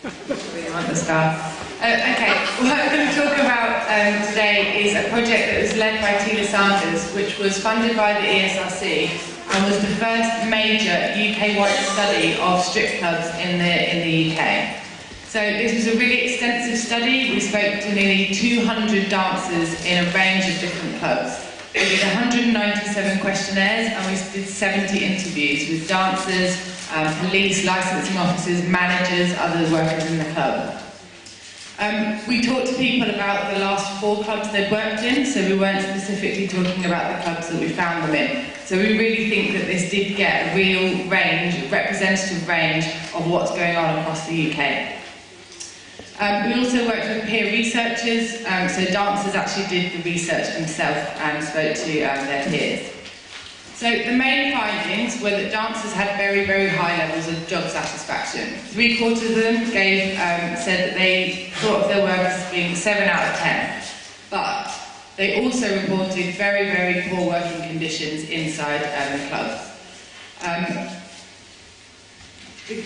Really want the star. Okay, what I'm going to talk about today is a project that was led by Tila Sanders, which was funded by the ESRC and was the first major UK-wide study of strip clubs in the UK. So this was a really extensive study. We spoke to nearly 200 dancers in a range of different clubs. We did 197 questionnaires and we did 70 interviews with dancers, police, licensing officers, managers, other workers in the club. We talked to people about the last 4 clubs they'd worked in, so we weren't specifically talking about the clubs that we found them in. So we really think that this did get a real range, a representative range of what's going on across the UK. We also worked with peer researchers, so dancers actually did the research themselves and spoke to their peers. So the main findings were that dancers had very, very high levels of job satisfaction. 3/4 of them said that they thought of their work as being 7 out of 10. But they also reported very, very poor working conditions inside the clubs.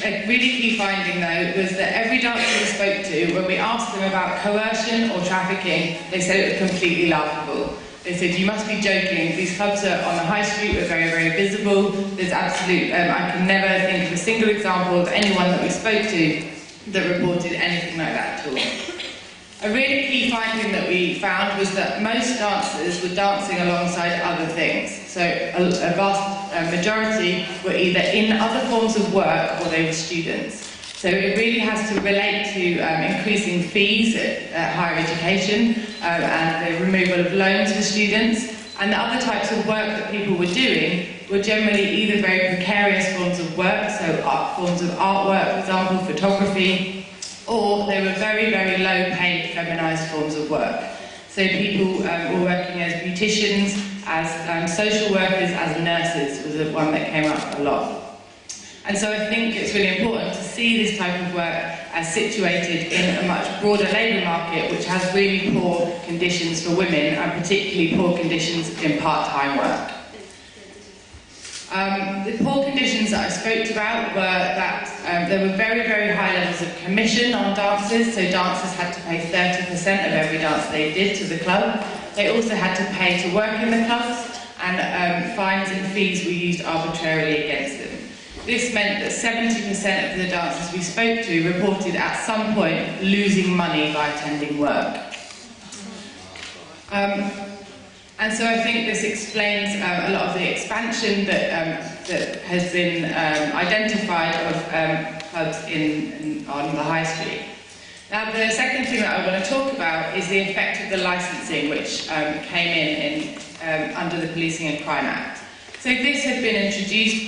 A really key finding, though, was that every dancer we spoke to, when we asked them about coercion or trafficking, they said it was completely laughable. They said, you must be joking, these clubs are on the high street, we're very, very visible, there's absolute, I can never think of a single example of anyone that we spoke to that reported anything like that at all. A really key finding that we found was that most dancers were dancing alongside other things. So a vast majority were either in other forms of work or they were students. So it really has to relate to increasing fees at higher education and the removal of loans for students. And the other types of work that people were doing were generally either very precarious forms of work, so forms of artwork, for example, photography, or they were very, very low-paid, feminised forms of work. So people were working as beauticians, as social workers, as nurses was the one that came up a lot. And so I think it's really important to see this type of work as situated in a much broader labour market, which has really poor conditions for women, and particularly poor conditions in part-time work. The poor conditions that I spoke about were that there were very, very high levels of commission on dancers, so dancers had to pay 30% of every dance they did to the club. They also had to pay to work in the clubs, and fines and fees were used arbitrarily against them. This meant that 70% of the dancers we spoke to reported at some point losing money by attending work. And so I think this explains a lot of the expansion that has been identified of clubs on the high street. Now, the second thing that I want to talk about is the effect of the licensing, which came in under the Policing and Crime Act. So this had been introduced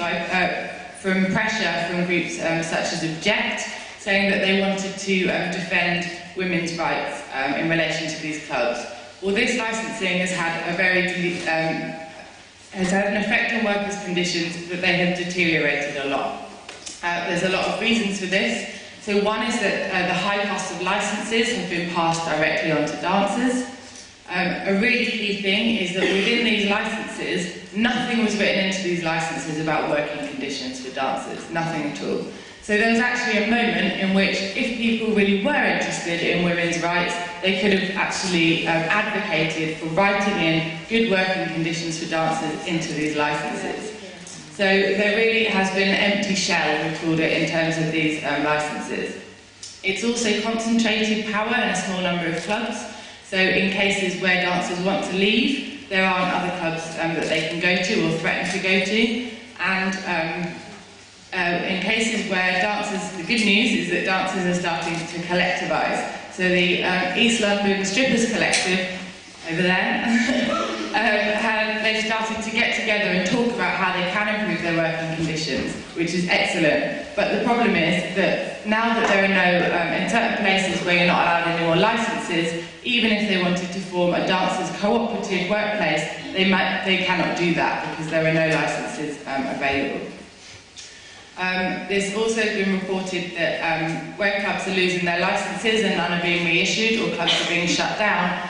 from pressure from groups such as Object, saying that they wanted to defend women's rights in relation to these clubs. Well, this licensing has had an effect on workers' conditions that they have deteriorated a lot. There's a lot of reasons for this. So one is that the high cost of licenses have been passed directly on to dancers. A really key thing is that within these licenses, nothing was written into these licenses about working conditions for dancers, nothing at all. So there was actually a moment in which, if people really were interested in women's rights, they could have actually advocated for writing in good working conditions for dancers into these licenses. So there really has been an empty shell, we called it, in terms of these licenses. It's also concentrated power in a small number of clubs. So in cases where dancers want to leave, there aren't other clubs that they can go to or threaten to go to. And in cases where dancers, the good news is that dancers are starting to collectivise. So the East London Strippers Collective, over there, they've started to get together and talk about how they can improve their working conditions, which is excellent. But the problem is that now that there are no, in certain places where you're not allowed any more licences, even if they wanted to form a dancers' cooperative workplace, they cannot do that because there are no licences available. There's also been reported that where clubs are losing their licences and none are being reissued or clubs are being shut down,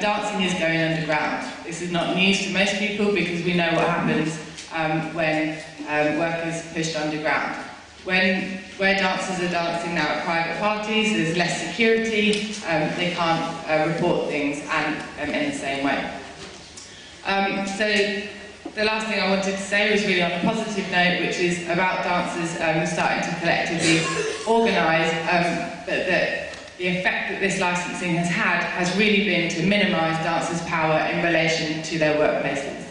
dancing is going underground. This is not news to most people because we know what happens when work is pushed underground. Where dancers are dancing now at private parties, there's less security, they can't report things and in the same way. So the last thing I wanted to say was really on a positive note, which is about dancers starting to collectively organise, but that the effect that this licensing has had has really been to minimise dancers' power in relation to their workplaces.